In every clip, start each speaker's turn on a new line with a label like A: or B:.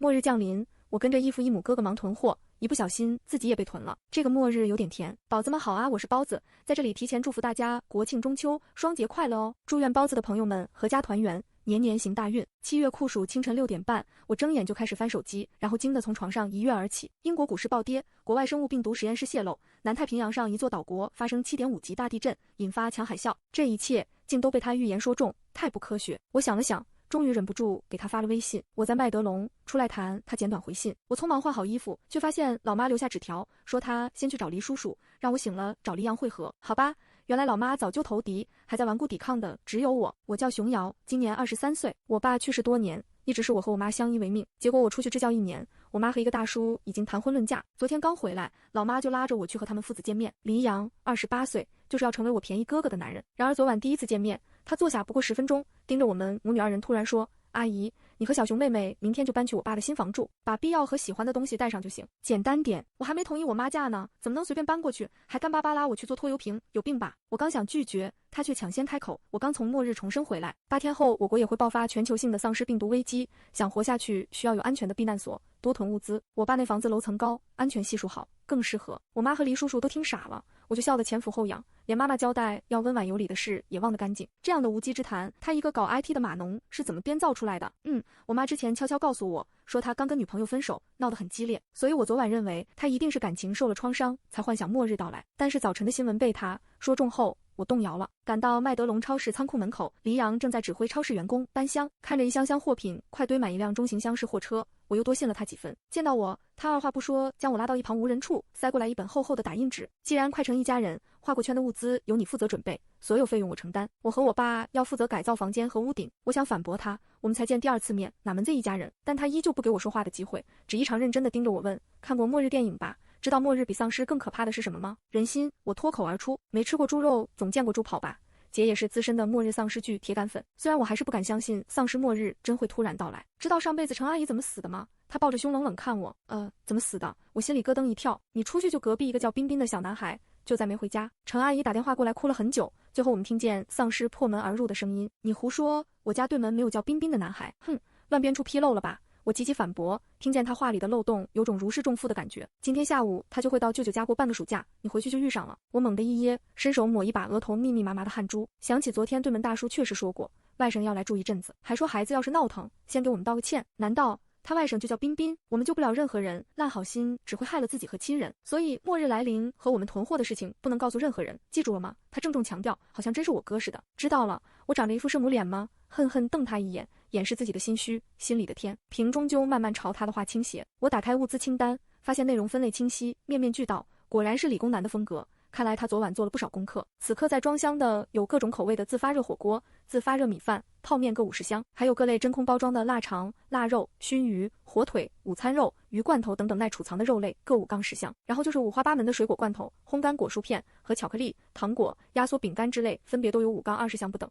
A: 末日降临，我跟着义父义母哥哥忙囤货，一不小心自己也被囤了。这个末日有点甜。宝子们好啊，我是包子，在这里提前祝福大家国庆中秋双节快乐哦！祝愿包子的朋友们阖家团圆，年年行大运。7月酷暑清晨6点半，我睁眼就开始翻手机，然后惊得从床上一跃而起。英国股市暴跌，国外生物病毒实验室泄露，南太平洋上一座岛国发生7.5级大地震，引发强海啸。这一切竟都被他预言说中，太不科学。我想了想，终于忍不住给他发了微信。我在麦德龙，出来谈。他简短回信。我匆忙换好衣服，却发现老妈留下纸条，说她先去找黎叔叔，让我醒了找黎阳会合。好吧，原来老妈早就投敌，还在顽固抵抗的只有我。我叫熊瑶，今年23岁。我爸去世多年，一直是我和我妈相依为命。结果我出去支教1年，我妈和一个大叔已经谈婚论嫁。昨天刚回来，老妈就拉着我去和他们父子见面。黎阳28岁，就是要成为我便宜哥哥的男人。然而昨晚第一次见面，他坐下不过10分钟，盯着我们母女2人突然说：“阿姨，你和小熊妹妹明天就搬去我爸的新房住，把必要和喜欢的东西带上就行，简单点。”我还没同意我妈嫁呢，怎么能随便搬过去？还干巴巴拉我去做拖油瓶，有病吧？我刚想拒绝，他却抢先开口：“我刚从末日重生回来，8天后我国也会爆发全球性的丧尸病毒危机，想活下去需要有安全的避难所，多囤物资。我爸那房子楼层高，安全系数好，更适合。”我妈和黎叔叔都听傻了，我就笑得前俯后仰，连妈妈交代要温婉有礼的事也忘得干净。这样的无稽之谈，他一个搞 IT 的码农是怎么编造出来的？我妈之前悄悄告诉我说他刚跟女朋友分手，闹得很激烈，所以我昨晚认为他一定是感情受了创伤，才幻想末日到来。但是早晨的新闻被他说中后，我动摇了。赶到麦德龙超市仓库门口，黎阳正在指挥超市员工搬箱，看着一箱箱货品快堆满一辆中型厢式货车，我又多信了他几分。见到我，他二话不说将我拉到一旁无人处，塞过来一本厚厚的打印纸。既然快成一家人，画过圈的物资由你负责准备，所有费用我承担。我和我爸要负责改造房间和屋顶。我想反驳他，我们才见第2次面，哪门子一家人？但他依旧不给我说话的机会，只异常认真地盯着我问：“看过末日电影吧？知道末日比丧尸更可怕的是什么吗？人心。”我脱口而出：“没吃过猪肉，总见过猪跑吧？”姐也是资深的末日丧尸剧铁杆粉，虽然我还是不敢相信丧尸末日真会突然到来。知道上辈子陈阿姨怎么死的吗？她抱着胸冷冷看我，怎么死的？我心里咯噔一跳。你出去就隔壁一个叫彬彬的小男孩，就再没回家。陈阿姨打电话过来哭了很久，最后我们听见丧尸破门而入的声音。你胡说，我家对门没有叫彬彬的男孩。哼，乱编出纰漏了吧？我急急反驳，听见他话里的漏洞，有种如释重负的感觉。今天下午他就会到舅舅家过半个暑假，你回去就遇上了。我猛地一噎，伸手抹一把额头密密麻麻的汗珠，想起昨天对门大叔确实说过，外甥要来住一阵子，还说孩子要是闹腾，先给我们道个歉。难道他外甥就叫彬彬？我们救不了任何人，烂好心只会害了自己和亲人。所以末日来临和我们囤货的事情不能告诉任何人，记住了吗？他郑重强调，好像真是我哥似的。知道了。我长着一副圣母脸吗？恨恨瞪他一眼，掩饰自己的心虚，心里的天平终究慢慢朝他的话倾斜。我打开物资清单，发现内容分类清晰，面面俱到，果然是理工男的风格。看来他昨晚做了不少功课。此刻在装箱的有各种口味的自发热火锅、自发热米饭、泡面各50箱，还有各类真空包装的腊肠、腊肉、熏鱼、火腿、午餐肉、鱼罐头等等耐储藏的肉类各5缸10箱，然后就是五花八门的水果罐头、烘干果蔬片和巧克力、糖果、压缩饼干之类，分别都有5缸20箱不等。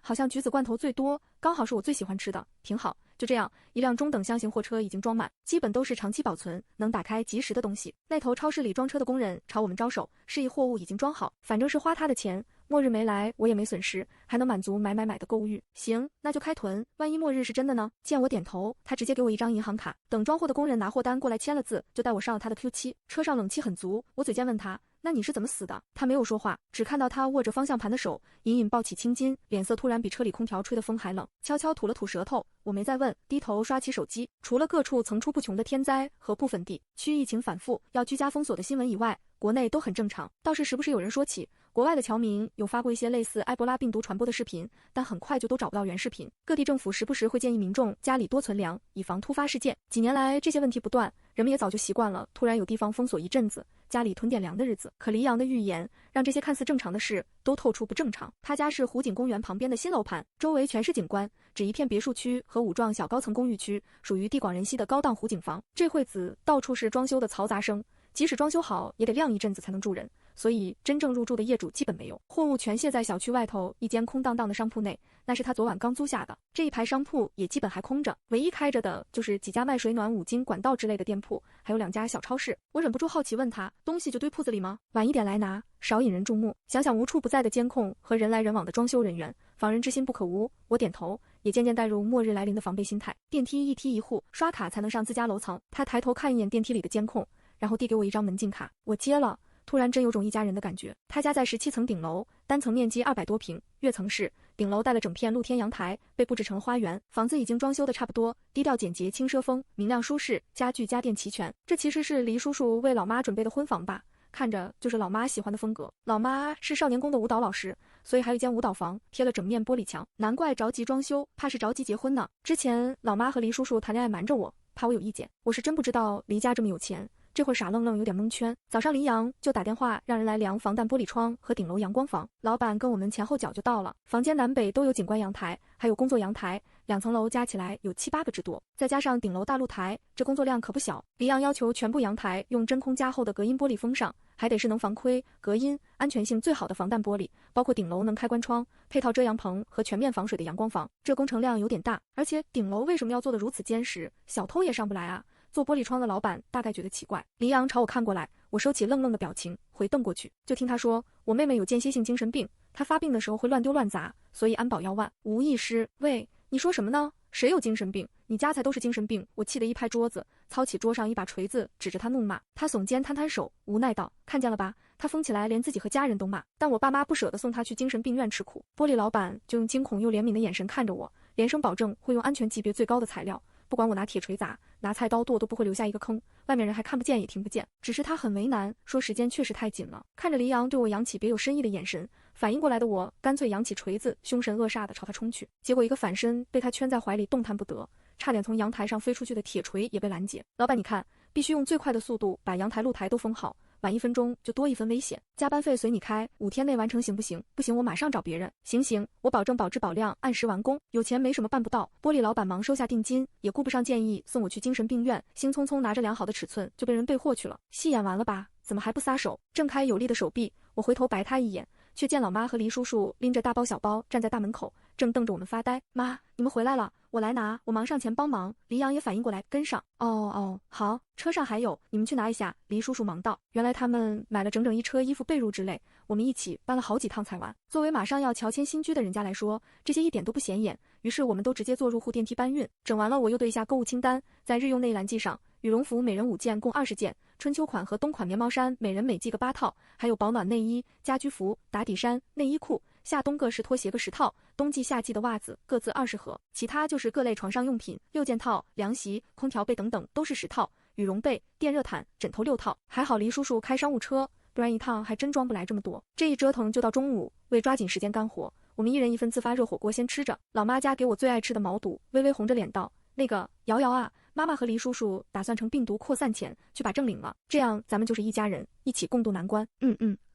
A: 好像橘子罐头最多，刚好是我最喜欢吃的，挺好。就这样，一辆中等箱型货车已经装满，基本都是长期保存、能打开即食的东西。那头超市里装车的工人朝我们招手，示意货物已经装好，反正是花他的钱，末日没来，我也没损失，还能满足买的购物欲。行，那就开囤，万一末日是真的呢？见我点头，他直接给我一张银行卡。等装货的工人拿货单过来签了字，就带我上了他的 Q7。车上冷气很足，我嘴尖问他，那你是怎么死的？他没有说话，只看到他握着方向盘的手隐隐抱起青筋，脸色突然比车里空调吹的风还冷，悄悄吐了吐舌头。我没再问，低头刷起手机。除了各处层出不穷的天灾和部分地区疫情反复要居家封锁的新闻以外，国内都很正常。倒是时不时有人说起国外的侨民有发过一些类似埃博拉病毒传播的视频，但很快就都找不到原视频。各地政府时不时会建议民众家里多存粮，以防突发事件。几年来这些问题不断，人们也早就习惯了突然有地方封锁一阵子，家里囤点粮的日子。可黎阳的预言让这些看似正常的事都透出不正常。他家是湖景公园旁边的新楼盘，周围全是景观，只一片别墅区和5幢小高层公寓区，属于地广人稀的高档湖景房。这会子到处是装修的嘈杂声，即使装修好也得晾一阵子才能住人，所以真正入住的业主基本没有。货物全卸在小区外头一间空荡荡的商铺内，那是他昨晚刚租下的。这一排商铺也基本还空着，唯一开着的就是几家卖水暖、五金、管道之类的店铺，还有2家小超市。我忍不住好奇问他，东西就堆铺子里吗？晚一点来拿，少引人注目。想想无处不在的监控和人来人往的装修人员，防人之心不可无。我点头，也渐渐带入末日来临的防备心态。电梯一梯一户，刷卡才能上自家楼层。他抬头看一眼电梯里的监控，然后递给我一张门禁卡，我接了。突然真有种一家人的感觉。他家在17层顶楼，单层面积200多平，跃层式，顶楼带了整片露天阳台，被布置成花园。房子已经装修的差不多，低调简洁，轻奢风，明亮舒适，家具家电齐全。这其实是黎叔叔为老妈准备的婚房吧，看着就是老妈喜欢的风格。老妈是少年宫的舞蹈老师，所以还有一间舞蹈房，贴了整面玻璃墙，难怪着急装修，怕是着急结婚呢。之前老妈和黎叔叔谈恋爱瞒着我，怕我有意见，我是真不知道黎家这么有钱。这会儿傻愣愣有点蒙圈。早上黎阳就打电话让人来量防弹玻璃窗和顶楼阳光房，老板跟我们前后脚就到了。房间南北都有景观阳台，还有工作阳台，2层楼加起来有7、8个之多，再加上顶楼大露台，这工作量可不小。黎阳要求全部阳台用真空加厚的隔音玻璃封上，还得是能防窥、隔音、安全性最好的防弹玻璃，包括顶楼能开关窗，配套遮阳棚和全面防水的阳光房。这工程量有点大，而且顶楼为什么要做得如此坚实，小偷也上不来啊。做玻璃窗的老板大概觉得奇怪，黎阳朝我看过来，我收起愣愣的表情，回瞪过去，就听他说，我妹妹有间歇性精神病，她发病的时候会乱丢乱砸，所以安保要万无一失。喂，你说什么呢？谁有精神病？你家才都是精神病！我气得一拍桌子，操起桌上一把锤子，指着他怒骂。他耸肩摊摊手，无奈道：看见了吧，他疯起来连自己和家人都骂，但我爸妈不舍得送他去精神病院吃苦。玻璃老板就用惊恐又怜悯的眼神看着我，连声保证会用安全级别最高的材料，不管我拿铁锤砸，拿菜刀剁都不会留下一个坑，外面人还看不见也听不见。只是他很为难，说时间确实太紧了。看着黎阳对我扬起别有深意的眼神，反应过来的我干脆扬起锤子，凶神恶煞地朝他冲去，结果一个反身被他圈在怀里动弹不得，差点从阳台上飞出去的铁锤也被拦截。老板你看，必须用最快的速度把阳台露台都封好，晚1分钟就多1分危险。加班费随你开，5天内完成行不行？不行我马上找别人。行，我保证保质保量，按时完工。有钱没什么办不到。玻璃老板忙收下定金，也顾不上建议送我去精神病院，兴匆匆拿着量好的尺寸就被人备货去了。戏演完了吧？怎么还不撒手？挣开有力的手臂，我回头白他一眼，却见老妈和黎叔叔拎着大包小包站在大门口，正瞪着我们发呆。妈，你们回来了，我来拿。我忙上前帮忙，黎阳也反应过来跟上。哦，好，车上还有，你们去拿一下。黎叔叔忙道。原来他们买了整整1车衣服被褥之类，我们一起搬了好几趟才完。作为马上要乔迁新居的人家来说，这些一点都不显眼，于是我们都直接坐入户电梯搬运。整完了我又对一下购物清单，在日用内栏记上，羽绒服每人5件共20件，春秋款和冬款棉毛衫每人每记个8套，还有保暖内衣、家居服、打底衫、内衣裤，夏冬各式拖鞋个10套，冬季夏季的袜子各自20盒，其他就是各类床上用品6件套，凉席、空调被等等都是10套，羽绒被、电热毯、枕头6套。还好黎叔叔开商务车，不然一趟还真装不来这么多。这一折腾就到中午，为抓紧时间干活，我们一人一份自发热火锅先吃着。老妈家给我最爱吃的毛肚，微微红着脸道：那个瑶瑶啊，妈妈和黎叔叔打算趁病毒扩散前去把证领了，这样咱们就是一家人，一起共度难关。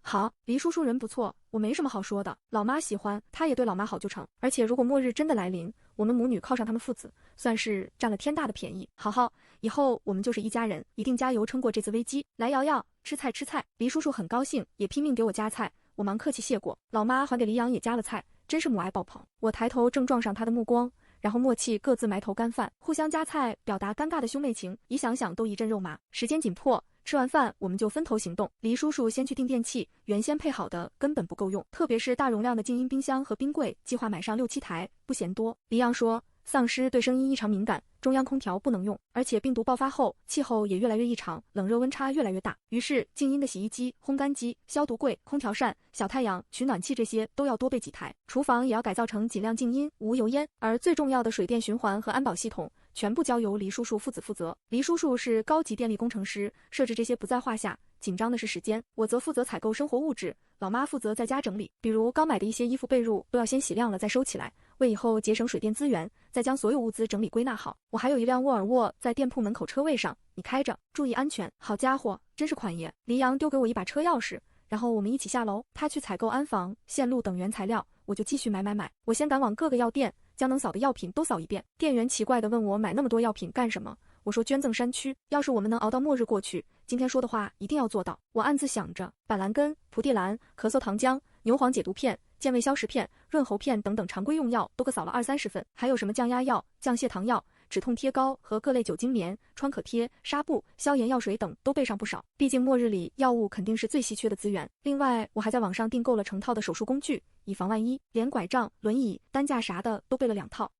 A: 好，黎叔叔人不错，我没什么好说的，老妈喜欢，他也对老妈好就成。而且如果末日真的来临，我们母女靠上他们父子，算是占了天大的便宜。好，以后我们就是一家人，一定加油撑过这次危机。来瑶瑶，吃菜。黎叔叔很高兴，也拼命给我夹菜，我忙客气谢过。老妈还给黎阳也夹了菜，真是母爱爆棚。我抬头正撞上他的目光，然后默契各自埋头干饭，互相夹菜，表达尴尬的兄妹情，一想想都一阵肉麻。时间紧迫，吃完饭我们就分头行动。黎叔叔先去订电器，原先配好的根本不够用，特别是大容量的静音冰箱和冰柜，计划买上6、7台，不嫌多。黎阳说，丧尸对声音异常敏感，中央空调不能用，而且病毒爆发后，气候也越来越异常，冷热温差越来越大。于是静音的洗衣机、烘干机、消毒柜、空调扇、小太阳、取暖器这些都要多备几台。厨房也要改造成尽量静音、无油烟，而最重要的水电循环和安保系统全部交由黎叔叔父子负责。黎叔叔是高级电力工程师，设置这些不在话下，紧张的是时间。我则负责采购生活物质，老妈负责在家整理，比如刚买的一些衣服被褥都要先洗亮了再收起来，为以后节省水电资源，再将所有物资整理归纳好。我还有一辆沃尔沃在店铺门口车位上，你开着，注意安全。好家伙，真是款爷。黎阳丢给我一把车钥匙，然后我们一起下楼，他去采购安防、线路等原材料，我就继续买。我先赶往各个药店，将能扫的药品都扫一遍。店员奇怪地问我买那么多药品干什么，我说捐赠山区，要是我们能熬到末日过去，今天说的话一定要做到。我暗自想着，板蓝根、蒲地蓝、咳嗽糖浆、牛黄解毒片、健胃消食片、润喉片等等常规用药都各扫了20、30份，还有什么降压药、降血糖药、止痛贴膏和各类酒精棉、创可贴、纱布、消炎药水等都备上不少。毕竟末日里药物肯定是最稀缺的资源。另外，我还在网上订购了成套的手术工具，以防万一，连拐杖、轮椅、担架啥的都备了2套。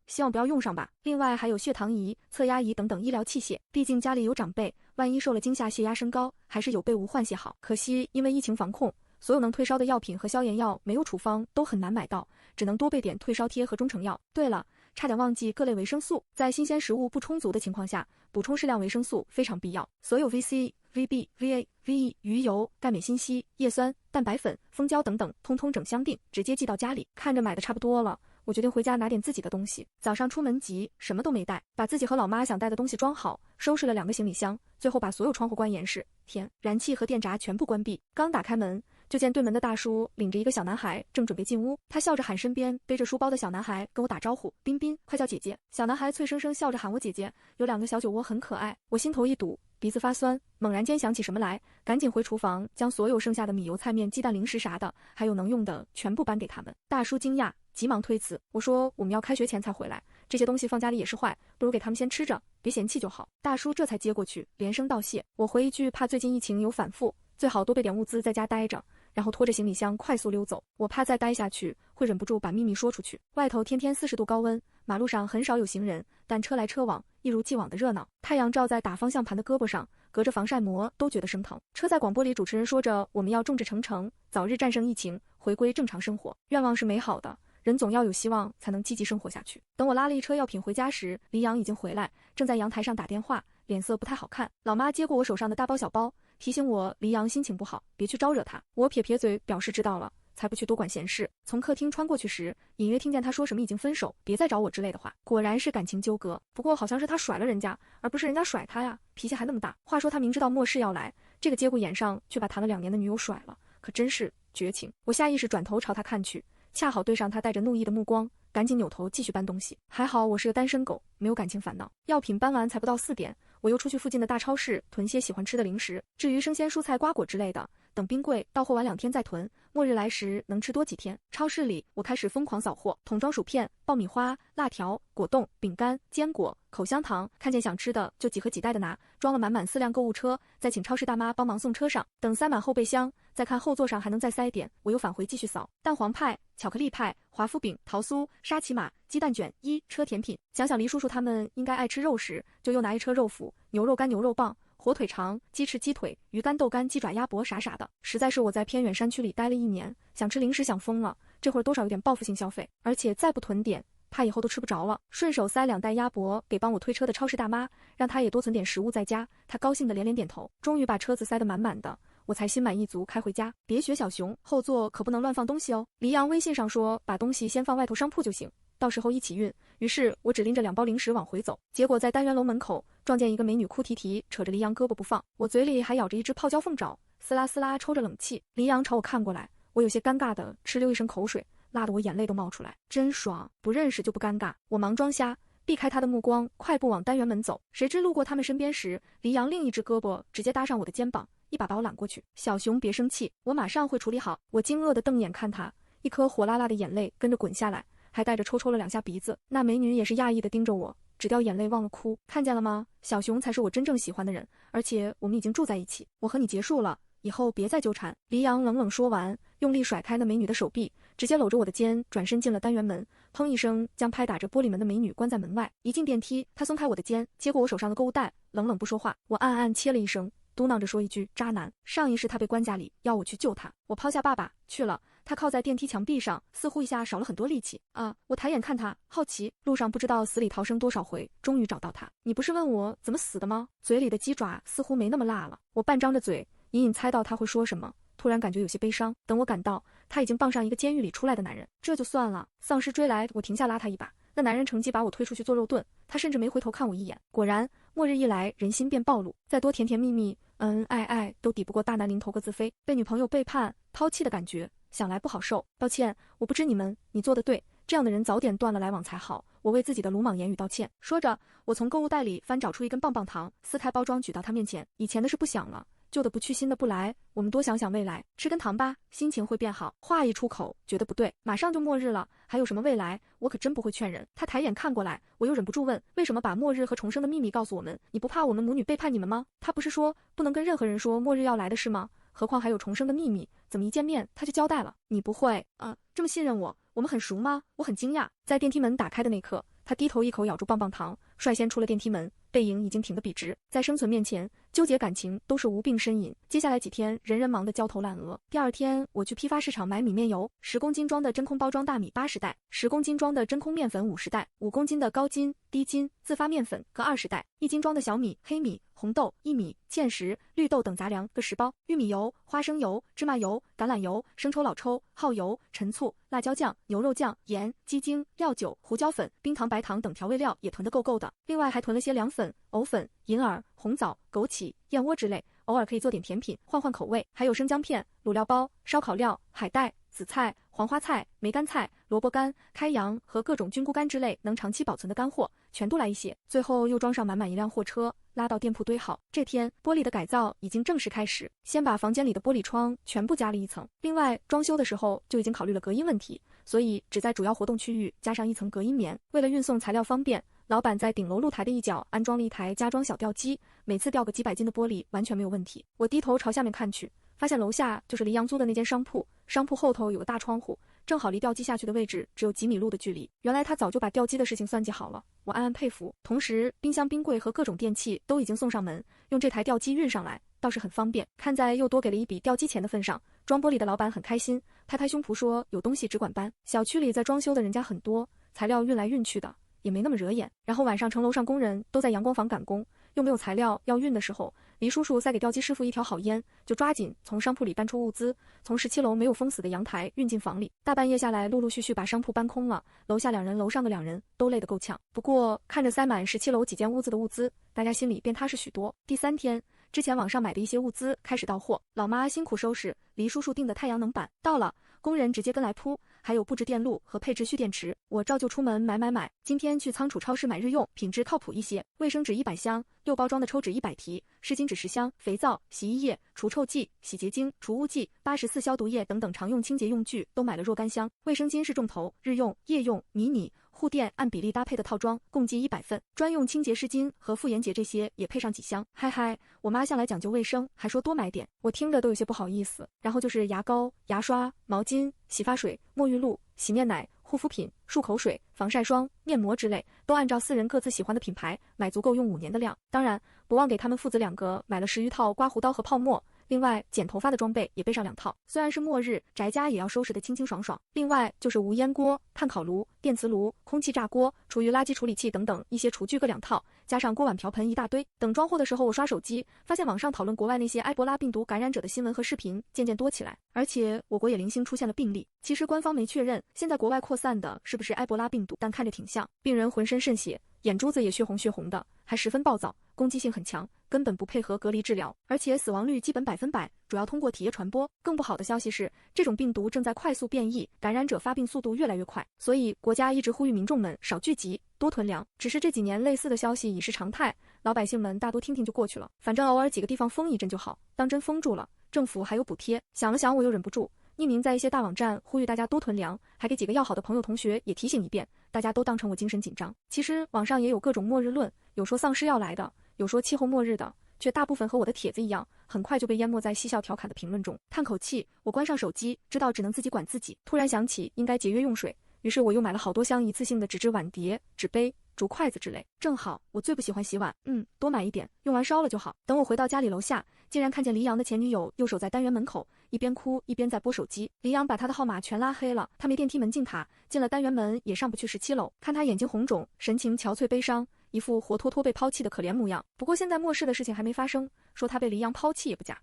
A: 希望不要用上吧。另外还有血糖仪、测压仪等等医疗器械，毕竟家里有长辈，万一受了惊吓血压升高，还是有备无患些好。可惜因为疫情防控，所有能退烧的药品和消炎药没有处方都很难买到，只能多备点退烧贴和中成药。对了，差点忘记各类维生素，在新鲜食物不充足的情况下，补充适量维生素非常必要。所有 VC、VB、VA、VE、鱼油、钙镁锌硒、叶酸、蛋白粉、蜂胶等等，通通整箱订，直接寄到家里。看着买的差不多了，我决定回家拿点自己的东西。早上出门急，什么都没带，把自己和老妈想带的东西装好，收拾了2个行李箱，最后把所有窗户关严实，天，燃气和电闸全部关闭。刚打开门，就见对门的大叔领着一个小男孩正准备进屋，他笑着喊身边背着书包的小男孩跟我打招呼：彬彬，快叫姐姐。小男孩脆生生笑着喊我姐姐，有2个小酒窝很可爱。我心头一堵，鼻子发酸，猛然间想起什么来，赶紧回厨房将所有剩下的米油菜面鸡蛋零食啥的还有能用的全部搬给他们。大叔惊讶，急忙推辞，我说我们要开学前才回来，这些东西放家里也是坏，不如给他们先吃着，别嫌弃就好。大叔这才接过去，连声道谢。我回一句怕最近疫情有反复，最好多备点物资在家待着，然后拖着行李箱快速溜走。我怕再待下去会忍不住把秘密说出去。外头天天40度高温，马路上很少有行人，但车来车往，一如既往的热闹。太阳照在打方向盘的胳膊上，隔着防晒膜都觉得生疼。车载广播里主持人说着我们要众志成城，早日战胜疫情，回归正常生活。愿望是美好的，人总要有希望才能积极生活下去。等我拉了一车药品回家时，黎阳已经回来，正在阳台上打电话，脸色不太好看。老妈接过我手上的大包小包，提醒我黎阳心情不好，别去招惹他。我撇撇嘴表示知道了，才不去多管闲事。从客厅穿过去时，隐约听见他说什么已经分手，别再找我之类的话。果然是感情纠葛，不过好像是他甩了人家，而不是人家甩他呀，脾气还那么大。话说他明知道末世要来，这个节骨眼上却把谈了2年的女友甩了，可真是绝情。我下意识转头朝他看去，恰好对上他带着怒意的目光，赶紧扭头继续搬东西。还好我是个单身狗，没有感情烦恼。药品搬完才不到4点，我又出去附近的大超市囤些喜欢吃的零食，至于生鲜蔬菜瓜果之类的，等冰柜到货完2天再囤，末日来时能吃多几天。超市里我开始疯狂扫货，桶装薯片、爆米花、辣条、果冻、饼干、坚果、口香糖，看见想吃的就几盒几袋的拿，装了满满4辆购物车，再请超市大妈帮忙送车上。等塞满后备箱，再看后座上还能再塞点，我又返回继续扫。蛋黄派、巧克力派、华夫饼、桃酥、沙琪玛、鸡蛋卷、车甜品。想想黎叔叔他们应该爱吃肉食，就又拿一车肉脯、牛肉干、牛肉棒、火腿肠、鸡翅、鸡腿、鱼干、豆干、鸡爪、鸭脖啥啥的。实在是我在偏远山区里待了1年，想吃零食想疯了，这会儿多少有点报复性消费，而且再不囤点怕以后都吃不着了。顺手塞2袋鸭脖给帮我推车的超市大妈，让她也多存点食物在家。她高兴的连连点头，终于把车子塞得满满的，我才心满意足开回家。别学小熊，后座可不能乱放东西哦。黎阳微信上说把东西先放外头商铺就行，到时候一起运。于是我只拎着2包零食往回走，结果在单元楼门口撞见一个美女哭啼啼扯着黎阳胳膊不放，我嘴里还咬着一只泡椒凤爪，撕拉撕拉抽着冷气。黎阳朝我看过来，我有些尴尬的哧溜一声口水，辣得我眼泪都冒出来，真爽，不认识就不尴尬。我忙装瞎，避开他的目光，快步往单元门走。谁知路过他们身边时，黎阳另一只胳膊直接搭上我的肩膀，一把把我揽过去。小熊别生气，我马上会处理好。我惊愕地瞪眼看他，一颗火辣辣的眼泪跟着滚下来，还带着抽了2下鼻子。那美女也是讶异地盯着我，只掉眼泪忘了哭。看见了吗？小熊才是我真正喜欢的人，而且我们已经住在一起，我和你结束了，以后别再纠缠。黎阳冷冷说完，用力甩开那美女的手臂，直接搂着我的肩转身进了单元门，砰一声将拍打着玻璃门的美女关在门外。一进电梯，她松开我的肩，接过我手上的购物袋，冷冷不说话。我暗暗切了一声，嘟囔着说一句渣男。上一世他被关家里，要我去救他。我抛下爸爸去了，他靠在电梯墙壁上，似乎一下少了很多力气。我抬眼看他，好奇。路上不知道死里逃生多少回，终于找到他。你不是问我怎么死的吗？嘴里的鸡爪似乎没那么辣了。我半张着嘴，隐隐猜到他会说什么，突然感觉有些悲伤。等我赶到，他已经傍上一个监狱里出来的男人。这就算了，丧尸追来，我停下拉他一把，那男人乘机把我推出去做肉盾，他甚至没回头看我一眼。果然，末日一来，人心便暴露，再多甜甜蜜蜜恩恩爱爱都抵不过大难临头各自飞。被女朋友背叛抛弃的感觉，想来不好受。抱歉，我不知你们，你做得对，这样的人早点断了来往才好。我为自己的鲁莽言语道歉。说着，我从购物袋里翻找出一根棒棒糖，撕开包装举到他面前。以前的事不想了，旧的不去，新的不来，我们多想想未来，吃根糖吧，心情会变好。话一出口，觉得不对，马上就末日了，还有什么未来？我可真不会劝人。他抬眼看过来，我又忍不住问，为什么把末日和重生的秘密告诉我们？你不怕我们母女背叛你们吗？他不是说不能跟任何人说末日要来的事吗？何况还有重生的秘密，怎么一见面他就交代了？你不会这么信任我？我们很熟吗？我很惊讶。在电梯门打开的那刻，他低头一口咬住棒棒糖，率先出了电梯门，背影已经挺得笔直。在生存面前，纠结感情都是无病呻吟。接下来几天，人人忙得焦头烂额。第二天，我去批发市场买米面油，10公斤装的真空包装大米80袋，10公斤装的真空面粉50袋，5公斤的高筋、低筋、自发面粉各20袋，1斤装的小米、黑米、红豆、薏米、芡实、绿豆等杂粮各10包，玉米油、花生油、芝麻油、橄榄油、生抽、老抽、耗油、陈醋、辣椒酱、牛肉酱、盐、鸡精、料酒、胡椒粉、冰糖、白糖等调味料也囤得够够的。另外还囤了些凉粉、藕粉、银耳、红枣、枸杞、燕窝之类，偶尔可以做点甜品，换换口味。还有生姜片、卤料包、烧烤料、海带、紫菜、黄花菜、梅干菜、萝卜干、开洋和各种菌菇干之类能长期保存的干货，全都来一些。最后又装上满满一辆货车，拉到店铺堆好。这天，玻璃的改造已经正式开始，先把房间里的玻璃窗全部加了一层。另外，装修的时候就已经考虑了隔音问题，所以只在主要活动区域加上一层隔音棉。为了运送材料方便，老板在顶楼露台的一角安装了一台加装小吊机，每次吊个几百斤的玻璃完全没有问题。我低头朝下面看去，发现楼下就是黎阳租的那间商铺，商铺后头有个大窗户，正好离吊机下去的位置只有几米路的距离。原来他早就把吊机的事情算计好了，我暗暗佩服。同时，冰箱、冰柜和各种电器都已经送上门，用这台吊机运上来倒是很方便。看在又多给了一笔吊机钱的份上，装玻璃的老板很开心，拍拍胸脯说有东西只管搬。小区里在装修的人家很多，材料运来运去的也没那么惹眼。然后晚上城楼上工人都在阳光房赶工，又没有材料要运的时候，黎叔叔塞给吊机师傅一条好烟，就抓紧从商铺里搬出物资，从17楼没有封死的阳台运进房里。大半夜下来，陆陆续续把商铺搬空了，楼下2人楼上的2人都累得够呛。不过看着塞满17楼几间屋子的物资，大家心里便踏实许多。第3天，之前网上买的一些物资开始到货，老妈辛苦收拾黎叔叔订的太阳能板到了，工人直接跟来铺，还有布置电路和配置蓄电池。我照旧出门买。今天去仓储超市买日用，品质靠谱一些，卫生纸100箱，6包装的抽纸100提，湿巾纸10箱，肥皂、洗衣液、除臭剂、洗洁精、除污剂、84消毒液等等常用清洁用具都买了若干箱。卫生巾是重头，日用、夜用、迷你、护垫按比例搭配的套装共计100份，专用清洁湿巾和妇炎洁这些也配上几箱。嗨，我妈向来讲究卫生，还说多买点，我听着都有些不好意思。然后就是牙膏、牙刷、毛巾、洗发水、沐浴露、洗面奶、护肤品、漱口水、防晒霜、面膜之类，都按照4人各自喜欢的品牌买足够用5年的量。当然，不忘给他们父子2个买了10余套刮胡刀和泡沫。另外，剪头发的装备也备上2套。虽然是末日，宅家也要收拾得清清爽爽。另外就是无烟锅、炭烤炉、电磁炉、空气炸锅、厨余垃圾处理器等等一些厨具各2套，加上锅碗瓢盆一大堆。等装货的时候，我刷手机，发现网上讨论国外那些埃博拉病毒感染者的新闻和视频渐渐多起来，而且我国也零星出现了病例。其实官方没确认现在国外扩散的是不是埃博拉病毒，但看着挺像。病人浑身渗血，眼珠子也血红的，还十分暴躁，攻击性很强，根本不配合隔离治疗，而且死亡率基本100%，主要通过体液传播。更不好的消息是，这种病毒正在快速变异，感染者发病速度越来越快，所以国家一直呼吁民众们少聚集，多囤粮。只是这几年类似的消息已是常态，老百姓们大多听听就过去了，反正偶尔几个地方封一阵就好，当真封住了，政府还有补贴。想了想，我又忍不住匿名在一些大网站呼吁大家多囤粮，还给几个要好的朋友同学也提醒一遍，大家都当成我精神紧张。其实网上也有各种末日论，有说丧尸要来的，有说气候末日的，却大部分和我的帖子一样，很快就被淹没在嬉笑调侃的评论中。叹口气，我关上手机，知道只能自己管自己。突然想起应该节约用水，于是我又买了好多箱一次性的纸质碗碟、纸杯、竹筷子之类。正好我最不喜欢洗碗，多买一点，用完烧了就好。等我回到家里楼下，竟然看见黎阳的前女友又守在单元门口，一边哭一边在拨手机。黎阳把他的号码全拉黑了，他没电梯门禁卡，进了单元门也上不去17楼。看他眼睛红肿，神情憔悴悲伤，一副活脱脱被抛弃的可怜模样。不过现在末世的事情还没发生，说他被黎阳抛弃也不假。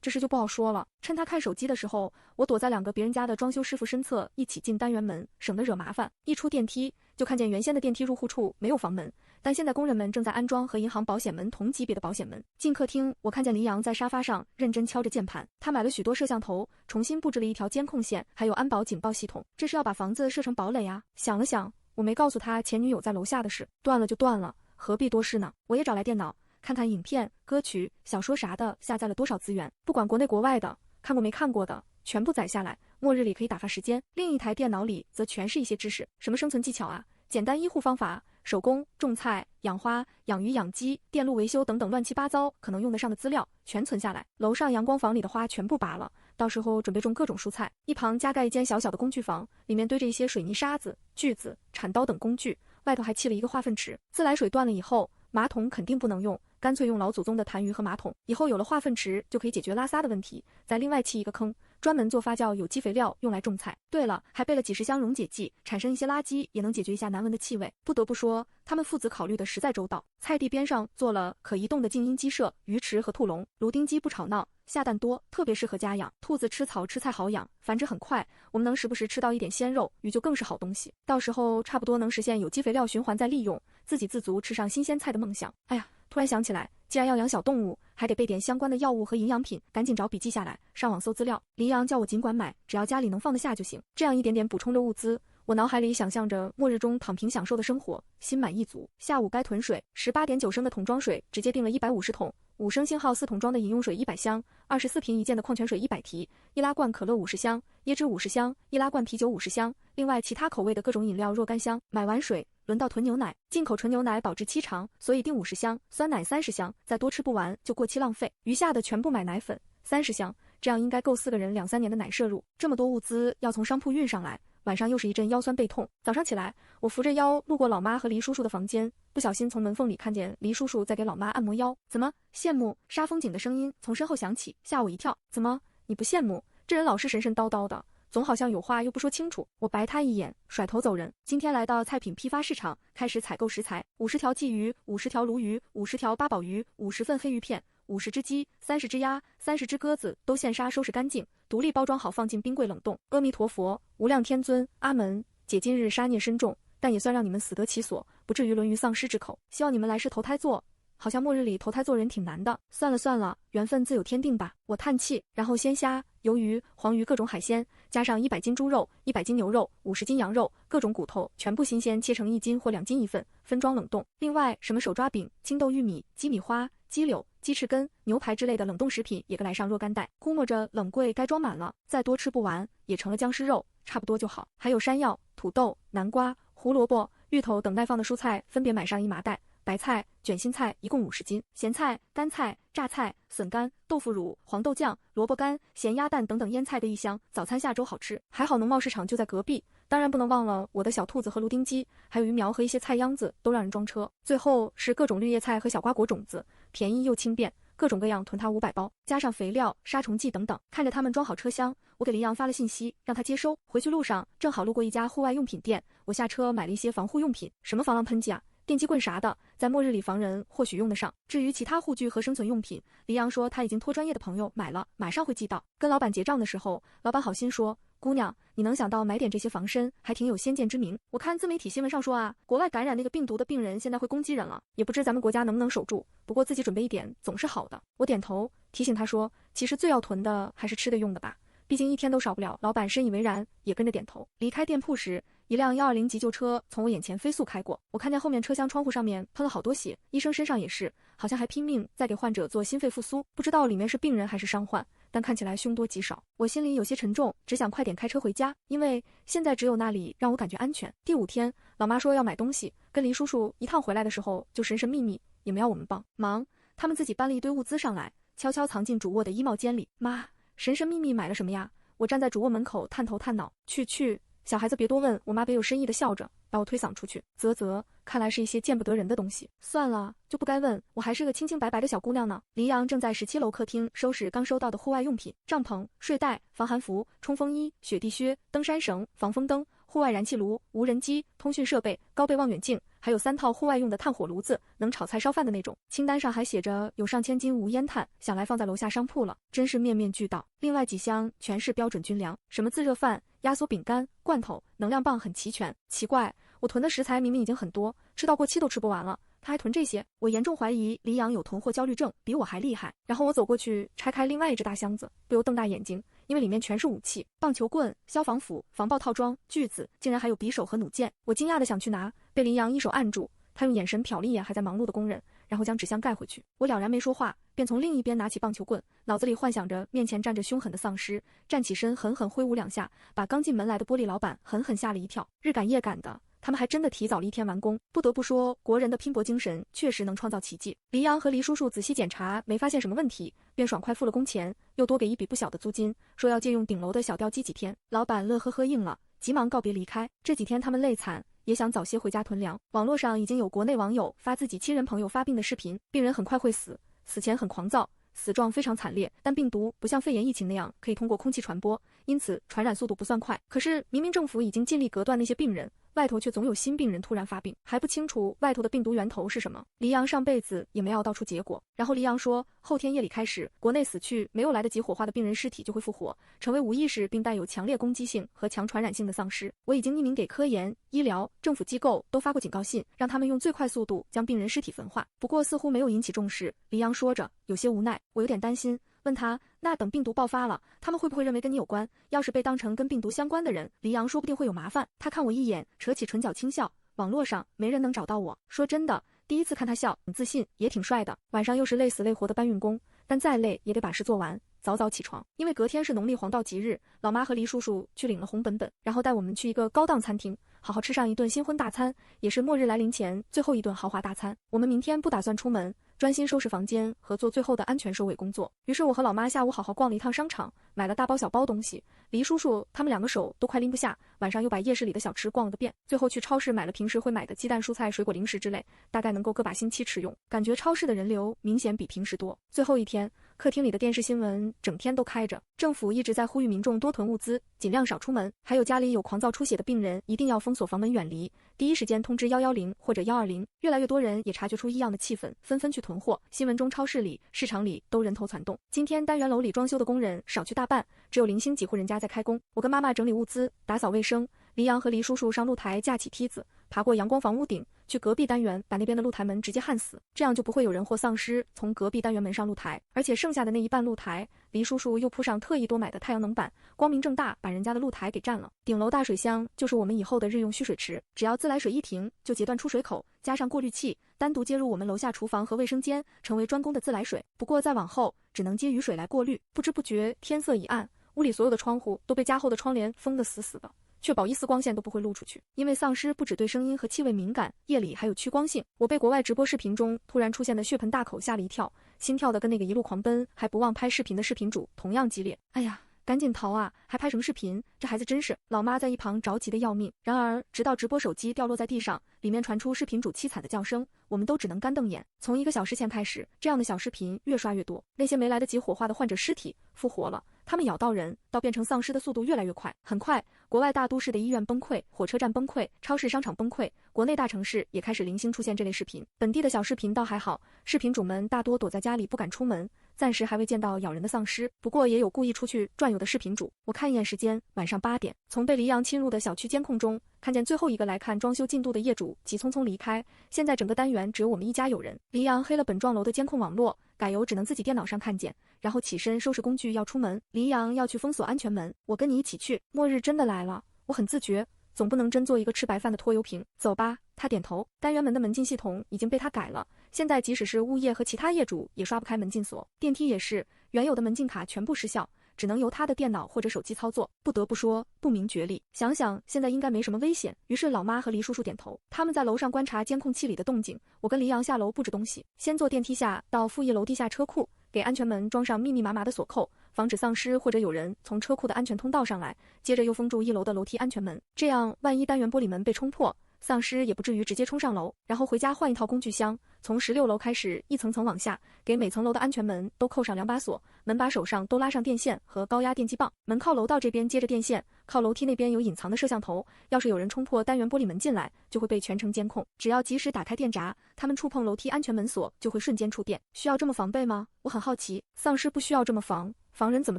A: 这事就不好说了。趁他看手机的时候，我躲在2个别人家的装修师傅身侧，一起进单元门，省得惹麻烦。一出电梯就看见原先的电梯入户处没有房门，但现在工人们正在安装和银行保险门同级别的保险门。进客厅，我看见黎阳在沙发上认真敲着键盘，他买了许多摄像头，重新布置了一条监控线，还有安保警报系统，这是要把房子设成堡垒啊。想了想，我没告诉他前女友在楼下的事，断了就断了，何必多事呢？我也找来电脑，看看影片、歌曲、小说啥的，下载了多少资源，不管国内国外的，看过没看过的，全部载下来。末日里可以打发时间。另一台电脑里则全是一些知识，什么生存技巧啊，简单医护方法，手工、种菜、养花、养鱼、养鸡、电路维修等等乱七八糟可能用得上的资料全存下来。楼上阳光房里的花全部拔了，到时候准备种各种蔬菜。一旁加盖一间小小的工具房，里面堆着一些水泥沙子、锯子、铲刀等工具，外头还砌了一个化粪池。自来水断了以后，马桶肯定不能用，干脆用老祖宗的痰盂和马桶。以后有了化粪池，就可以解决拉撒的问题，再另外砌一个坑，专门做发酵有机肥料用来种菜。对了，还备了几十箱溶解剂，产生一些垃圾也能解决一下难闻的气味。不得不说，他们父子考虑的实在周到。菜地边上做了可移动的静音鸡舍、鱼池和兔笼，芦丁鸡不吵闹，下蛋多，特别适合家养。兔子吃草吃菜好养，繁殖很快，我们能时不时吃到一点鲜肉，鱼就更是好东西。到时候差不多能实现有机肥料循环再利用，自给自足吃上新鲜菜的梦想。哎呀，突然想起来，既然要养小动物，还得备点相关的药物和营养品，赶紧找笔记下来，上网搜资料。黎阳叫我尽管买，只要家里能放得下就行。这样一点点补充着物资，我脑海里想象着末日中躺平享受的生活，心满意足。下午该囤水，18.9升的桶装水直接订了150桶，5升星号4桶装的饮用水100箱，24瓶一件的矿泉水100提，易拉罐可乐50箱，椰汁50箱，易拉罐啤酒50箱，另外其他口味的各种饮料若干箱。买完水，轮到囤牛奶，进口纯牛奶保质期长，所以订50箱，酸奶30箱，再多吃不完就过期浪费，余下的全部买奶粉30箱，这样应该够4个人2-3年的奶摄入。这么多物资要从商铺运上来，晚上又是一阵腰酸背痛。早上起来，我扶着腰路过老妈和黎叔叔的房间，不小心从门缝里看见黎叔叔在给老妈按摩腰。怎么羡慕？杀风景的声音从身后响起，吓我一跳。怎么你不羡慕？这人老是神神叨叨的，总好像有话又不说清楚。我白他一眼，甩头走人。今天来到菜品批发市场，开始采购食材：50条鲫鱼，50条鲈鱼，50条八宝鱼，50份黑鱼片，50只鸡，30只鸭，30只鸽子，都现杀收拾干净，独立包装好放进冰柜冷冻。阿弥陀佛，无量天尊，阿门。姐今日杀孽深重，但也算让你们死得其所，不至于沦于丧尸之口。希望你们来世投胎做。好像末日里投胎做人挺难的，算了算了，缘分自有天定吧。我叹气，然后鲜虾、鱿鱼、黄鱼各种海鲜，加上100斤猪肉、100斤牛肉、50斤羊肉，各种骨头全部新鲜，切成1斤或2斤一份，分装冷冻。另外什么手抓饼、青豆玉米、鸡米花、鸡柳、鸡翅根、牛排之类的冷冻食品也各来上若干袋，估摸着冷柜该装满了，再多吃不完也成了僵尸肉，差不多就好。还有山药、土豆、南瓜、胡萝卜、芋头等耐放的蔬菜分别买上1麻袋。白菜、卷心菜一共50斤，咸菜、干菜、榨菜、笋干、豆腐乳、黄豆酱、萝卜干、咸鸭蛋等等腌菜的1箱，早餐下粥好吃。还好农贸市场就在隔壁，当然不能忘了我的小兔子和芦丁鸡，还有鱼苗和一些菜秧子都让人装车。最后是各种绿叶菜和小瓜果种子，便宜又轻便，各种各样囤它500包，加上肥料、杀虫剂等等。看着他们装好车厢，我给黎阳发了信息，让他接收。回去路上正好路过一家户外用品店，我下车买了一些防护用品，什么防狼喷剂啊、电击棍啥的，在末日里防人或许用得上。至于其他护具和生存用品，黎阳说他已经托专业的朋友买了，马上会寄到。跟老板结账的时候，老板好心说，姑娘，你能想到买点这些防身，还挺有先见之明。我看自媒体新闻上说啊，国外感染那个病毒的病人现在会攻击人了，也不知咱们国家能不能守住，不过自己准备一点总是好的。我点头提醒他说，其实最要囤的还是吃的用的吧，毕竟一天都少不了。老板深以为然，也跟着点头。离开店铺时，一辆120急救车从我眼前飞速开过，我看见后面车厢窗户上面喷了好多血，医生身上也是，好像还拼命在给患者做心肺复苏，不知道里面是病人还是伤患，但看起来凶多吉少。我心里有些沉重，只想快点开车回家，因为现在只有那里让我感觉安全。第5天，老妈说要买东西，跟黎叔叔一趟回来的时候就神神秘秘，也没要我们帮忙，他们自己搬了一堆物资上来，悄悄藏进主卧的衣帽间里。妈，神神秘秘买了什么呀？我站在主卧门口探头探脑，去，小孩子别多问。我妈别有深意的笑着，把我推搡出去。啧，看来是一些见不得人的东西。算了，就不该问，我还是个清清白白的小姑娘呢。黎阳正在17楼客厅收拾刚收到的户外用品：帐篷、睡袋、防寒服、冲锋衣、雪地靴、登山绳、防风灯、户外燃气炉、无人机、通讯设备、高倍望远镜，还有3套户外用的炭火炉子，能炒菜烧饭的那种。清单上还写着有上千斤无烟炭，想来放在楼下商铺了，真是面面俱到。另外几箱全是标准军粮，什么自热饭、压缩饼干、罐头、能量棒很齐全。奇怪，我囤的食材明明已经很多，吃到过期都吃不完了，他还囤这些。我严重怀疑黎阳有囤货焦虑症，比我还厉害。然后我走过去拆开另外一只大箱子，不由瞪大眼睛，因为里面全是武器，棒球棍、消防斧、防爆套装、锯子，竟然还有匕首和弩箭。我惊讶的想去拿，被黎阳一手按住，他用眼神瞟了一眼还在忙碌的工人，然后将纸箱盖回去。我了然没说话，便从另一边拿起棒球棍，脑子里幻想着面前站着凶狠的丧尸，站起身狠狠挥舞2下，把刚进门来的玻璃老板狠狠吓了一跳。日赶夜赶的，他们还真的提早了1天完工。不得不说，国人的拼搏精神确实能创造奇迹。黎阳和黎叔叔仔细检查，没发现什么问题，便爽快付了工钱，又多给一笔不小的租金，说要借用顶楼的小吊机几天。老板乐呵呵应了，急忙告别离开。这几天他们累惨，也想早些回家囤粮。网络上已经有国内网友发自己亲人朋友发病的视频，病人很快会死，死前很狂躁，死状非常惨烈，但病毒不像肺炎疫情那样可以通过空气传播，因此传染速度不算快。可是明明政府已经尽力隔断那些病人，外头却总有新病人突然发病，还不清楚外头的病毒源头是什么。黎阳上辈子也没熬到出结果。然后黎阳说，后天夜里开始，国内死去没有来得及火化的病人尸体就会复活，成为无意识并带有强烈攻击性和强传染性的丧尸。我已经匿名给科研、医疗、政府机构都发过警告信，让他们用最快速度将病人尸体焚化，不过似乎没有引起重视。黎阳说着，有些无奈。我有点担心，问他，那等病毒爆发了，他们会不会认为跟你有关？要是被当成跟病毒相关的人，黎阳说不定会有麻烦。他看我一眼，扯起唇角轻笑，网络上没人能找到我。说真的，第一次看他笑，很自信，也挺帅的。晚上又是累死累活的搬运工，但再累也得把事做完，早早起床。因为隔天是农历黄道吉日，老妈和黎叔叔去领了红本本，然后带我们去一个高档餐厅，好好吃上一顿新婚大餐，也是末日来临前最后一顿豪华大餐。我们明天不打算出门，专心收拾房间和做最后的安全收尾工作。于是我和老妈下午好好逛了一趟商场，买了大包小包东西。黎叔叔他们2个手都快拎不下，晚上又把夜市里的小吃逛了个遍，最后去超市买了平时会买的鸡蛋、蔬菜、水果、零食之类，大概能够个把星期吃用。感觉超市的人流明显比平时多。最后一天，客厅里的电视新闻整天都开着，政府一直在呼吁民众多囤物资，尽量少出门，还有家里有狂躁出血的病人一定要封锁房门远离，第一时间通知110或者120。越来越多人也察觉出异样的气氛，纷纷去囤货。新闻中超市里、市场里都人头攒动。今天单元楼里装修的工人少去大半，只有零星几户人家在开工。我跟妈妈整理物资，打扫卫生，黎阳和黎叔叔上露台架起梯子，爬过阳光房屋顶，去隔壁单元把那边的露台门直接焊死，这样就不会有人或丧尸从隔壁单元门上露台。而且剩下的那一半露台，黎叔叔又铺上特意多买的太阳能板，光明正大把人家的露台给占了。顶楼大水箱就是我们以后的日用蓄水池，只要自来水一停就截断出水口，加上过滤器，单独接入我们楼下厨房和卫生间，成为专供的自来水。不过再往后只能接雨水来过滤。不知不觉天色已暗，屋里所有的窗户都被加厚的窗帘封得死死的，确保一丝光线都不会露出去。因为丧尸不只对声音和气味敏感，夜里还有趋光性。我被国外直播视频中突然出现的血盆大口吓了一跳，心跳的跟那个一路狂奔还不忘拍视频的视频主同样激烈。哎呀，赶紧逃啊，还拍什么视频？这孩子真是……老妈在一旁着急的要命。然而直到直播手机掉落在地上，里面传出视频主凄惨的叫声，我们都只能干瞪眼。从1个小时前开始，这样的小视频越刷越多，那些没来得及火化的患者尸体复活了，他们咬到人到变成丧尸的速度越来越快。很快，国外大都市的医院崩溃，火车站崩溃，超市商场崩溃，国内大城市也开始零星出现这类视频。本地的小视频倒还好，视频主们大多躲在家里不敢出门，暂时还未见到咬人的丧尸，不过也有故意出去转悠的视频主。我看一眼时间，晚上8点。从被黎阳侵入的小区监控中看见最后一个来看装修进度的业主急匆匆离开，现在整个单元只有我们一家有人。黎阳黑了本幢楼的监控网络，改由只能自己电脑上看见，然后起身收拾工具要出门。黎阳要去封锁安全门，我跟你一起去。末日真的来了，我很自觉，总不能真做一个吃白饭的拖油瓶。走吧，他点头。单元门的门禁系统已经被他改了，现在即使是物业和其他业主也刷不开门禁锁，电梯也是，原有的门禁卡全部失效，只能由他的电脑或者手机操作。不得不说，不明觉厉。想想现在应该没什么危险，于是老妈和黎叔叔点头。他们在楼上观察监控器里的动静，我跟黎阳下楼布置东西，先坐电梯下到负1楼地下车库，给安全门装上密密麻麻的锁扣，防止丧尸或者有人从车库的安全通道上来，接着又封住1楼的楼梯安全门，这样万一单元玻璃门被冲破，丧尸也不至于直接冲上楼。然后回家换一套工具箱，从16楼开始一层层往下，给每层楼的安全门都扣上2把锁，门把手上都拉上电线和高压电击棒。门靠楼道这边接着电线，靠楼梯那边有隐藏的摄像头，要是有人冲破单元玻璃门进来，就会被全程监控。只要及时打开电闸，他们触碰楼梯安全门锁就会瞬间触电。需要这么防备吗？我很好奇。丧尸不需要这么防，防人怎么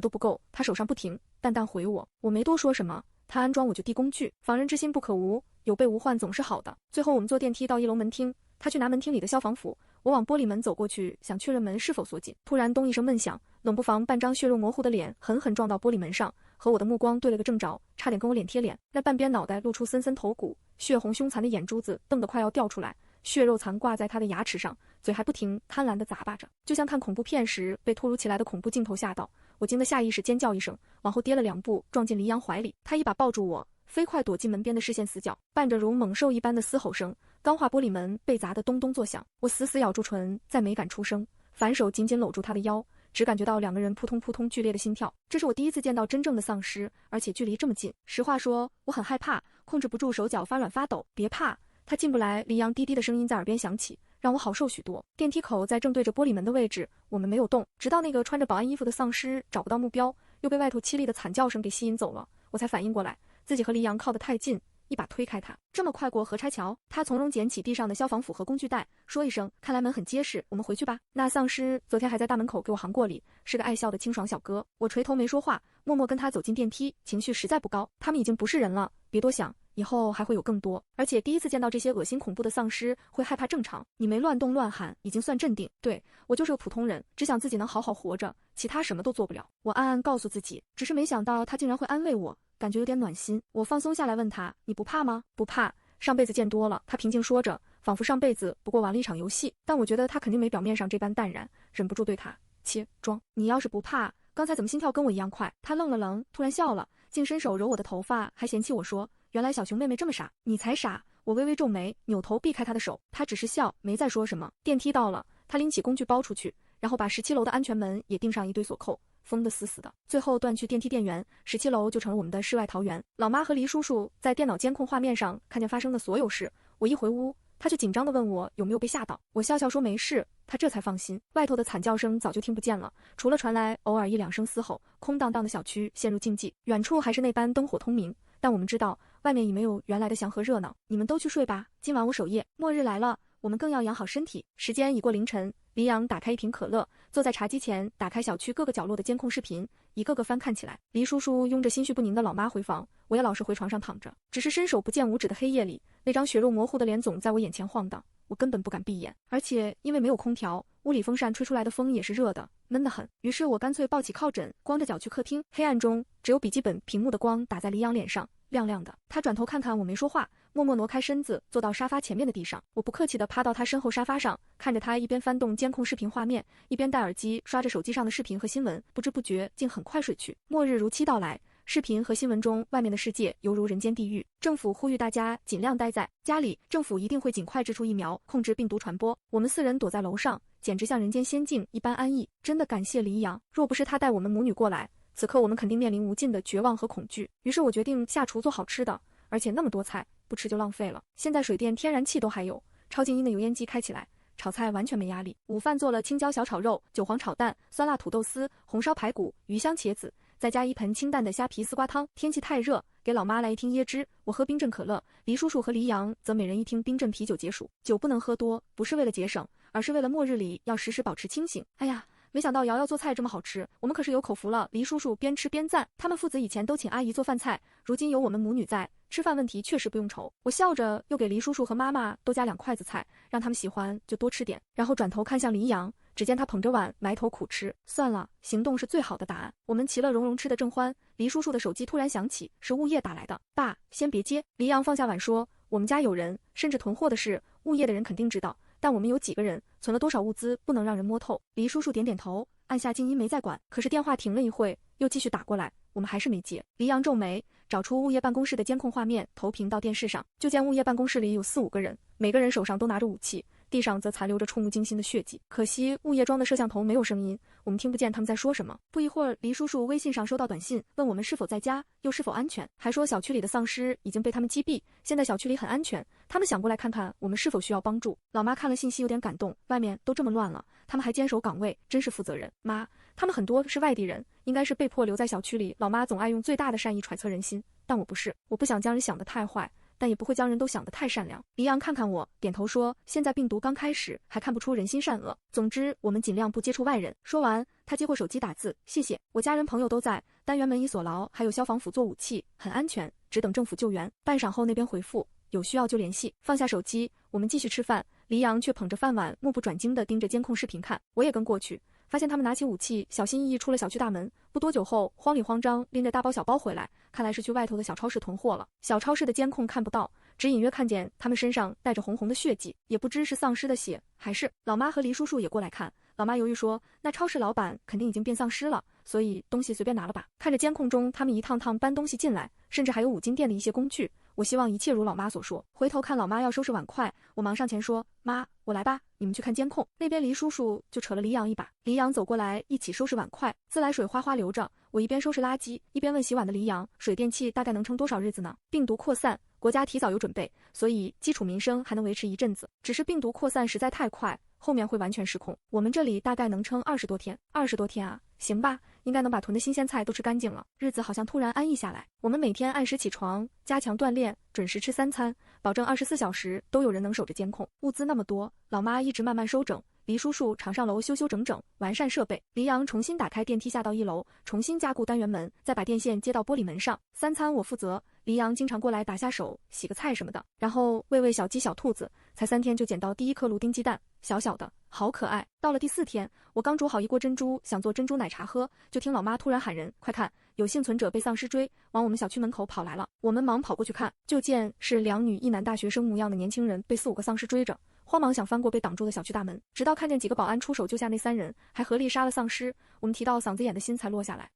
A: 都不够。他手上不停淡淡回我没多说什么。他安装我就递工具，防人之心不可无，有备无患总是好的。最后我们坐电梯到1楼门厅，他去拿门厅里的消防斧，我往玻璃门走过去，想确认门是否锁紧。突然咚一声闷响，冷不防半张血肉模糊的脸狠狠撞到玻璃门上，和我的目光对了个正着，差点跟我脸贴脸。那半边脑袋露出森森头骨，血红凶残的眼珠子瞪得快要掉出来，血肉残挂在他的牙齿上，嘴还不停贪婪地咂巴着，就像看恐怖片时被突如其来的恐怖镜头吓到。我惊得下意识尖叫一声，往后跌了2步，撞进黎阳怀里。他一把抱住我，飞快躲进门边的视线死角，伴着如猛兽一般的嘶吼声，钢化玻璃门被砸得咚咚作响。我死死咬住唇，再没敢出声，反手紧紧搂住他的腰，只感觉到2个人扑通扑通剧烈的心跳。这是我第一次见到真正的丧尸，而且距离这么近。实话说，我很害怕，控制不住手脚发软发抖。别怕，他进不来。黎阳低低的声音在耳边响起，让我好受许多。电梯口在正对着玻璃门的位置，我们没有动，直到那个穿着保安衣服的丧尸找不到目标，又被外头凄厉的惨叫声给吸引走了，我才反应过来，自己和黎阳靠得太近，一把推开他。这么快过河拆桥？他从容捡起地上的消防斧和工具袋，说一声，看来门很结实，我们回去吧。那丧尸昨天还在大门口给我行过礼，是个爱笑的清爽小哥。我垂头没说话，默默跟他走进电梯，情绪实在不高。他们已经不是人了，别多想，以后还会有更多。而且第一次见到这些恶心恐怖的丧尸，会害怕正常。你没乱动乱喊，已经算镇定。对，我就是个普通人，只想自己能好好活着，其他什么都做不了。我暗暗告诉自己，只是没想到他竟然会安慰我，感觉有点暖心。我放松下来问他，你不怕吗？不怕，上辈子见多了。他平静说着，仿佛上辈子不过玩了一场游戏。但我觉得他肯定没表面上这般淡然，忍不住对他切装，你要是不怕，刚才怎么心跳跟我一样快？他愣了愣，突然笑了，竟伸手揉我的头发，还嫌弃我说，原来小熊妹妹这么傻。你才傻。我微微皱眉，扭头避开他的手，他只是笑，没再说什么。电梯到了，他拎起工具包出去，然后把17楼的安全门也钉上一堆锁扣，封得死死的。最后断去电梯电源，17楼就成了我们的世外桃源。老妈和黎叔叔在电脑监控画面上看见发生的所有事。我一回屋，他就紧张地问我有没有被吓到。我笑笑说没事，他这才放心。外头的惨叫声早就听不见了，除了传来偶尔1、2声嘶吼，空荡荡的小区陷入静寂。远处还是那般灯火通明，但我们知道外面已没有原来的祥和热闹。你们都去睡吧，今晚我守夜。末日来了，我们更要养好身体。时间已过凌晨，黎阳打开一瓶可乐，坐在茶几前，打开小区各个角落的监控视频，一个个翻看起来。黎叔叔拥着心绪不宁的老妈回房，我也老实回床上躺着。只是伸手不见五指的黑夜里，那张血肉模糊的脸总在我眼前晃荡，我根本不敢闭眼。而且因为没有空调，屋里风扇吹出来的风也是热的，闷得很。于是我干脆抱起靠枕，光着脚去客厅。黑暗中，只有笔记本屏幕的光打在黎阳脸上，亮亮的。他转头看看我没说话，默默挪开身子，坐到沙发前面的地上。我不客气地趴到他身后沙发上，看着他一边翻动监控视频画面，一边戴耳机刷着手机上的视频和新闻，不知不觉竟很快睡去。末日如期到来，视频和新闻中外面的世界犹如人间地狱。政府呼吁大家尽量待在家里，政府一定会尽快制出疫苗，控制病毒传播。我们4人躲在楼上，简直像人间仙境一般安逸。真的感谢黎阳，若不是他带我们母女过来，此刻我们肯定面临无尽的绝望和恐惧。于是我决定下厨做好吃的，而且那么多菜，不吃就浪费了。现在水电天然气都还有，超静音的油烟机开起来，炒菜完全没压力。午饭做了青椒小炒肉、韭黄炒蛋、酸辣土豆丝、红烧排骨、鱼香茄子，再加一盆清淡的虾皮丝瓜汤。天气太热，给老妈来一听椰汁，我喝冰镇可乐，黎叔叔和黎阳则每人一听冰镇啤酒解暑。酒不能喝多，不是为了节省，而是为了末日里要时时保持清醒。哎呀，没想到瑶瑶做菜这么好吃，我们可是有口福了。黎叔叔边吃边赞，他们父子以前都请阿姨做饭菜，如今有我们母女在，吃饭问题确实不用愁。我笑着又给黎叔叔和妈妈都加2筷子菜，让他们喜欢就多吃点。然后转头看向黎阳，只见他捧着碗埋头苦吃。算了，行动是最好的答案。我们其乐融融吃得正欢，黎叔叔的手机突然响起，是物业打来的。爸，先别接。黎阳放下碗说，我们家有人，甚至囤货的事，物业的人肯定知道，但我们有几个人，存了多少物资，不能让人摸透。黎叔叔点点头，按下静音没再管。可是电话停了一会，又继续打过来，我们还是没接。黎阳皱眉，找出物业办公室的监控画面，投屏到电视上，就见物业办公室里有4、5个人，每个人手上都拿着武器，地上则残留着触目惊心的血迹。可惜物业装的摄像头没有声音，我们听不见他们在说什么。不一会儿，黎叔叔微信上收到短信，问我们是否在家，又是否安全，还说小区里的丧尸已经被他们击毙，现在小区里很安全，他们想过来看看我们是否需要帮助。老妈看了信息有点感动，外面都这么乱了，他们还坚守岗位，真是负责任。妈，他们很多是外地人，应该是被迫留在小区里。老妈总爱用最大的善意揣测人心，但我不是，我不想将人想得太坏，但也不会将人都想得太善良。黎阳看看我，点头说，现在病毒刚开始，还看不出人心善恶，总之我们尽量不接触外人。说完，他接过手机打字，谢谢，我家人朋友都在，单元门已锁牢，还有消防斧做武器，很安全，只等政府救援。半晌后那边回复，有需要就联系。放下手机，我们继续吃饭，黎阳却捧着饭碗，目不转睛地盯着监控视频看。我也跟过去，发现他们拿起武器，小心翼翼出了小区大门。不多久后，慌里慌张拎着大包小包回来，看来是去外头的小超市囤货了。小超市的监控看不到，只隐约看见他们身上带着红红的血迹，也不知是丧尸的血还是……老妈和黎叔叔也过来看。老妈犹豫说：“那超市老板肯定已经变丧尸了，所以东西随便拿了吧。”看着监控中他们一趟趟搬东西进来，甚至还有五金店的一些工具，我希望一切如老妈所说。回头看老妈要收拾碗筷，我忙上前说：“妈，我来吧，你们去看监控。”那边黎叔叔就扯了黎阳一把，黎阳走过来一起收拾碗筷，自来水哗哗流着。我一边收拾垃圾，一边问洗碗的黎阳：“水电气大概能撑多少日子呢？”病毒扩散，国家提早有准备，所以基础民生还能维持一阵子。只是病毒扩散实在太快，后面会完全失控。我们这里大概能撑20多天，20多天啊，行吧，应该能把囤的新鲜菜都吃干净了。日子好像突然安逸下来。我们每天按时起床，加强锻炼，准时吃3餐，保证24小时都有人能守着监控。物资那么多，老妈一直慢慢收整。黎叔叔常上楼修修整整，完善设备。黎阳重新打开电梯下到1楼，重新加固单元门，再把电线接到玻璃门上。3餐我负责，黎阳经常过来打下手，洗个菜什么的，然后喂喂小鸡小兔子。才3天就捡到第1颗芦丁鸡蛋，小小的，好可爱。到了第4天，我刚煮好一锅珍珠，想做珍珠奶茶喝，就听老妈突然喊人：“快看，有幸存者被丧尸追，往我们小区门口跑来了。”我们忙跑过去看，就见是2女1男大学生模样的年轻人被4、5个丧尸追着。慌忙想翻过被挡住的小区大门，直到看见几个保安出手救下那3人，还合力杀了丧尸，我们提到嗓子眼的心才落下来。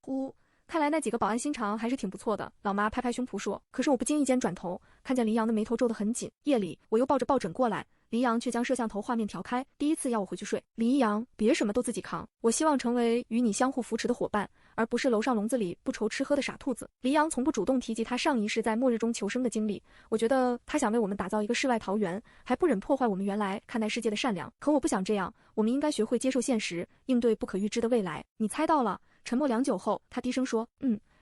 A: 看来那几个保安心肠还是挺不错的，老妈拍拍胸脯说。可是我不经意间转头，看见黎阳的眉头皱得很紧。夜里我又抱着抱枕过来，黎阳却将摄像头画面调开，第一次要我回去睡。黎阳，别什么都自己扛，我希望成为与你相互扶持的伙伴，而不是楼上笼子里不愁吃喝的傻兔子。黎阳从不主动提及他上一世在末日中求生的经历，我觉得他想为我们打造一个世外桃源，还不忍破坏我们原来看待世界的善良。可我不想这样，我们应该学会接受现实，应对不可预知的未来。你猜到了。沉默良久后，他低声说：“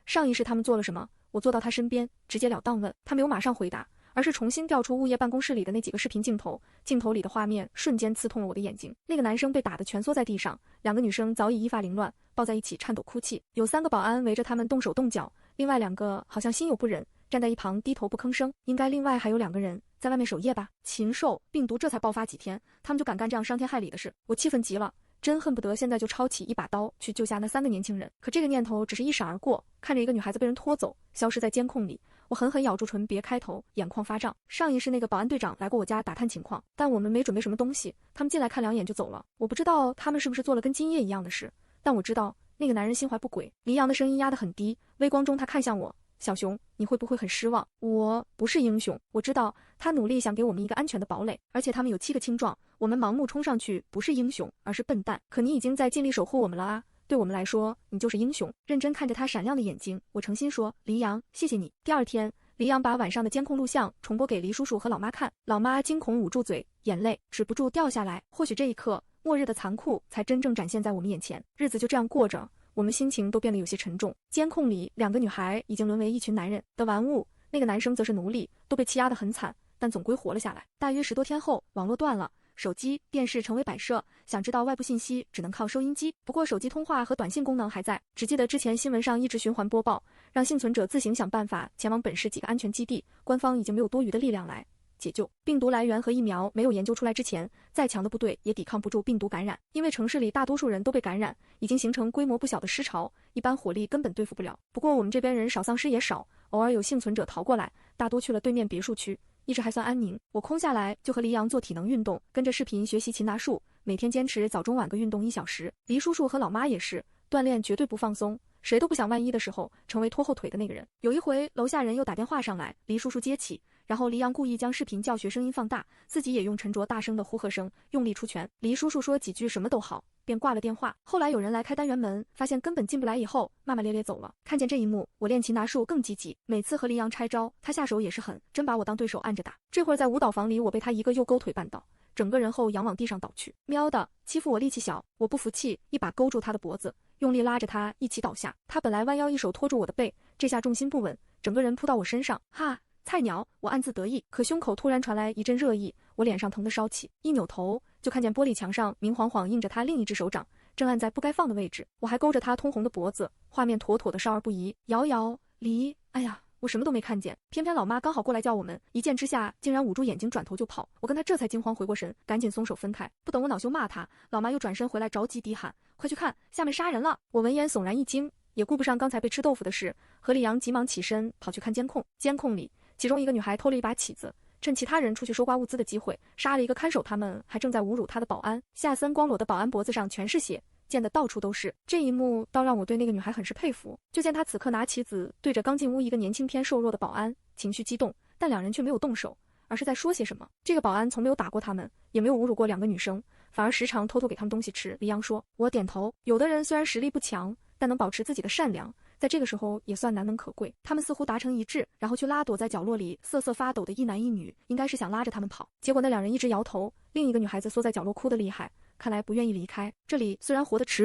A: 上一世他们做了什么？”我坐到他身边，直截了当问。他没有马上回答，而是重新调出物业办公室里的那几个视频镜头，镜头里的画面瞬间刺痛了我的眼睛。那个男生被打得蜷缩在地上，2个女生早已衣发凌乱，抱在一起颤抖哭泣，有3个保安围着他们动手动脚，另外2个好像心有不忍，站在一旁低头不吭声。应该另外还有2个人在外面守夜吧？禽兽！病毒这才爆发几天，他们就敢干这样伤天害理的事，我气愤极了。真恨不得现在就抄起一把刀去救下那3个年轻人，可这个念头只是一闪而过。看着一个女孩子被人拖走，消失在监控里，我狠狠咬住唇，别开头，眼眶发胀。上一世那个保安队长来过我家打探情况，但我们没准备什么东西，他们进来看2眼就走了。我不知道他们是不是做了跟今夜一样的事，但我知道那个男人心怀不轨。黎阳的声音压得很低，微光中他看向我。小熊，你会不会很失望？我不是英雄，我知道他努力想给我们一个安全的堡垒，而且他们有7个轻壮，我们盲目冲上去不是英雄，而是笨蛋。可你已经在尽力守护我们了啊，对我们来说，你就是英雄。认真看着他闪亮的眼睛，我诚心说，黎阳，谢谢你。第2天，黎阳把晚上的监控录像重播给黎叔叔和老妈看，老妈惊恐捂住嘴，眼泪止不住掉下来。或许这一刻，末日的残酷才真正展现在我们眼前。日子就这样过着，我们心情都变得有些沉重。监控里2个女孩已经沦为一群男人的玩物，那个男生则是奴隶，都被欺压得很惨，但总归活了下来。大约10多天后，网络断了，手机、电视成为摆设，想知道外部信息只能靠收音机。不过手机通话和短信功能还在，只记得之前新闻上一直循环播报，让幸存者自行想办法前往本市几个安全基地，官方已经没有多余的力量来解救。病毒来源和疫苗没有研究出来之前，再强的部队也抵抗不住病毒感染，因为城市里大多数人都被感染，已经形成规模不小的尸潮，一般火力根本对付不了。不过我们这边人少，丧尸也少，偶尔有幸存者逃过来，大多去了对面别墅区，一直还算安宁。我空下来就和黎阳做体能运动，跟着视频学习擒拿术，每天坚持早中晚各运动1小时。黎叔叔和老妈也是，锻炼绝对不放松，谁都不想万一的时候成为拖后腿的那个人。有一回楼下人又打电话上来，黎叔叔接起，然后黎阳故意将视频教学声音放大，自己也用沉着大声的呼喝声用力出拳。黎叔叔说几句什么都好，便挂了电话。后来有人来开单元门，发现根本进不来以后，骂骂咧咧走了。看见这一幕，我练擒拿术更积极，每次和黎阳拆招，他下手也是狠，真把我当对手按着打。这会儿在舞蹈房里，我被他一个右勾腿绊倒，整个人后仰往地上倒去。喵的，欺负我力气小，我不服气，一把勾住他的脖子，用力拉着他一起倒下。他本来弯腰一手托住我的背，这下重心不稳，整个人扑到我身上。哈，菜鸟，我暗自得意，可胸口突然传来一阵热意，我脸上疼得烧起，一扭头就看见玻璃墙上明晃晃印着他另一只手掌，正按在不该放的位置。我还勾着他通红的脖子，画面妥妥的少儿不宜。摇摇离，哎呀，我什么都没看见，偏偏老妈刚好过来叫我们，一见之下竟然捂住眼睛转头就跑。我跟他这才惊慌回过神，赶紧松手分开。不等我恼羞骂他，老妈又转身回来着急地喊，快去看，下面杀人了。我闻言悚然一惊，也顾不上刚才被吃豆腐的事，和李阳急忙起身跑去看监控。监控里其中一个女孩偷了一把起子，趁其他人出去收刮物资的机会，杀了一个看守他们还正在侮辱他的保安。夏森光裸的保安脖子上全是血，溅得到处都是。这一幕倒让我对那个女孩很是佩服。就见她此刻拿起子对着刚进屋一个年轻偏瘦弱的保安，情绪激动，但两人却没有动手，而是在说些什么。这个保安从没有打过他们，也没有侮辱过两个女生，反而时常偷偷给他们东西吃。黎阳说：“我点头。有的人虽然实力不强，但能保持自己的善良，在这个时候也算难能可贵。”他们似乎达成一致，然后去拉躲在角落里瑟瑟发抖的一男一女，应该是想拉着他们跑。结果那两人一直摇头，另一个女孩子缩在角落哭得厉害，看来不愿意离开。这里虽然活得耻辱。